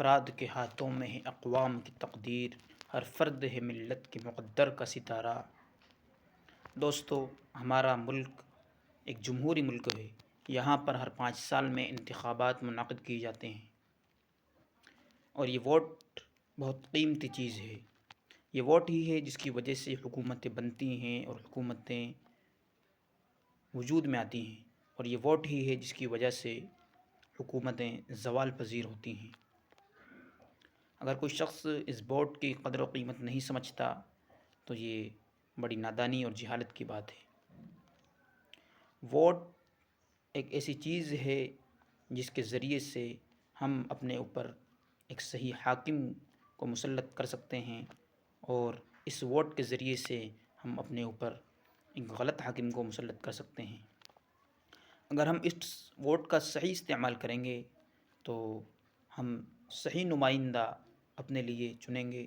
افراد کے ہاتھوں میں ہے اقوام کی تقدیر، ہر فرد ہے ملت کے مقدر کا ستارہ۔ دوستو، ہمارا ملک ایک جمہوری ملک ہے۔ یہاں پر ہر 5 سال میں انتخابات منعقد کیے جاتے ہیں، اور یہ ووٹ بہت قیمتی چیز ہے۔ یہ ووٹ ہی ہے جس کی وجہ سے حکومتیں بنتی ہیں اور حکومتیں وجود میں آتی ہیں، اور یہ ووٹ ہی ہے جس کی وجہ سے حکومتیں زوال پذیر ہوتی ہیں۔ اگر کوئی شخص اس ووٹ کی قدر و قیمت نہیں سمجھتا تو یہ بڑی نادانی اور جہالت کی بات ہے۔ ووٹ ایک ایسی چیز ہے جس کے ذریعے سے ہم اپنے اوپر ایک صحیح حاکم کو مسلط کر سکتے ہیں، اور اس ووٹ کے ذریعے سے ہم اپنے اوپر ایک غلط حاکم کو مسلط کر سکتے ہیں۔ اگر ہم اس ووٹ کا صحیح استعمال کریں گے تو ہم صحیح نمائندہ اپنے لیے چنیں گے،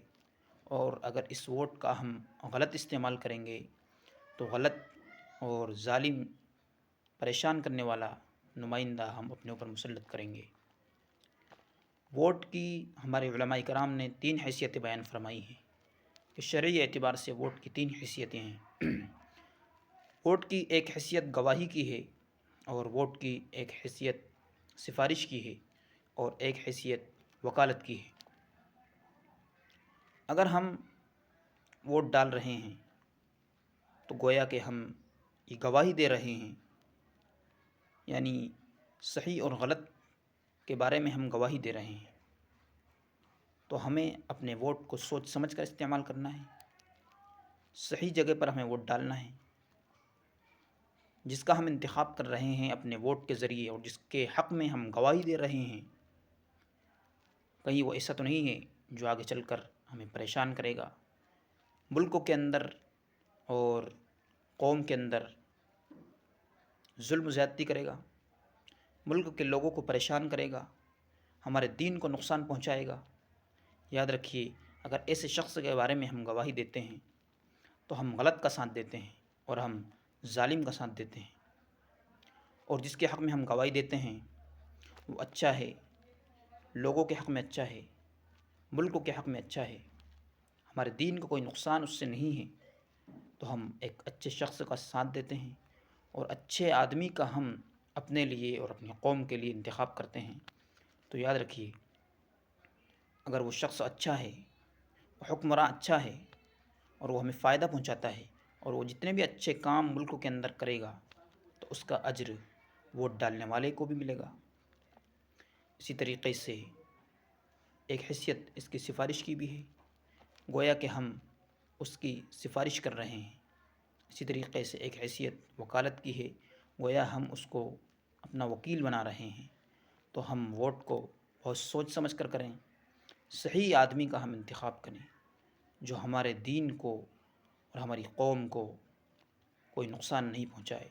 اور اگر اس ووٹ کا ہم غلط استعمال کریں گے تو غلط اور ظالم، پریشان کرنے والا نمائندہ ہم اپنے اوپر مسلط کریں گے۔ ووٹ کی ہمارے علماء کرام نے 3 حیثیتیں بیان فرمائی ہیں کہ شرعی اعتبار سے ووٹ کی 3 حیثیتیں ہیں۔ ووٹ کی ایک حیثیت گواہی کی ہے، اور ووٹ کی ایک حیثیت سفارش کی ہے، اور ایک حیثیت وکالت کی ہے۔ اگر ہم ووٹ ڈال رہے ہیں تو گویا کہ ہم یہ گواہی دے رہے ہیں، یعنی صحیح اور غلط کے بارے میں ہم گواہی دے رہے ہیں۔ تو ہمیں اپنے ووٹ کو سوچ سمجھ کر استعمال کرنا ہے، صحیح جگہ پر ہمیں ووٹ ڈالنا ہے۔ جس کا ہم انتخاب کر رہے ہیں اپنے ووٹ کے ذریعے، اور جس کے حق میں ہم گواہی دے رہے ہیں، کہیں وہ ایسا تو نہیں ہے جو آگے چل کر ہمیں پریشان کرے گا، ملکوں کے اندر اور قوم کے اندر ظلم و زیادتی کرے گا، ملک کے لوگوں کو پریشان کرے گا، ہمارے دین کو نقصان پہنچائے گا۔ یاد رکھیے، اگر ایسے شخص کے بارے میں ہم گواہی دیتے ہیں تو ہم غلط کا ساتھ دیتے ہیں، اور ہم ظالم کا ساتھ دیتے ہیں۔ اور جس کے حق میں ہم گواہی دیتے ہیں وہ اچھا ہے، لوگوں کے حق میں اچھا ہے، ملک کے حق میں اچھا ہے، ہمارے دین کو کوئی نقصان اس سے نہیں ہے، تو ہم ایک اچھے شخص کا ساتھ دیتے ہیں، اور اچھے آدمی کا ہم اپنے لیے اور اپنی قوم کے لیے انتخاب کرتے ہیں۔ تو یاد رکھیے، اگر وہ شخص اچھا ہے، وہ حکمراں اچھا ہے، اور وہ ہمیں فائدہ پہنچاتا ہے، اور وہ جتنے بھی اچھے کام ملک کے اندر کرے گا تو اس کا اجر ووٹ ڈالنے والے کو بھی ملے گا۔ اسی طریقے سے ایک حیثیت اس کی سفارش کی بھی ہے، گویا کہ ہم اس کی سفارش کر رہے ہیں۔ اسی طریقے سے ایک حیثیت وکالت کی ہے، گویا ہم اس کو اپنا وکیل بنا رہے ہیں۔ تو ہم ووٹ کو بہت سوچ سمجھ کر کریں، صحیح آدمی کا ہم انتخاب کریں جو ہمارے دین کو اور ہماری قوم کو کوئی نقصان نہیں پہنچائے۔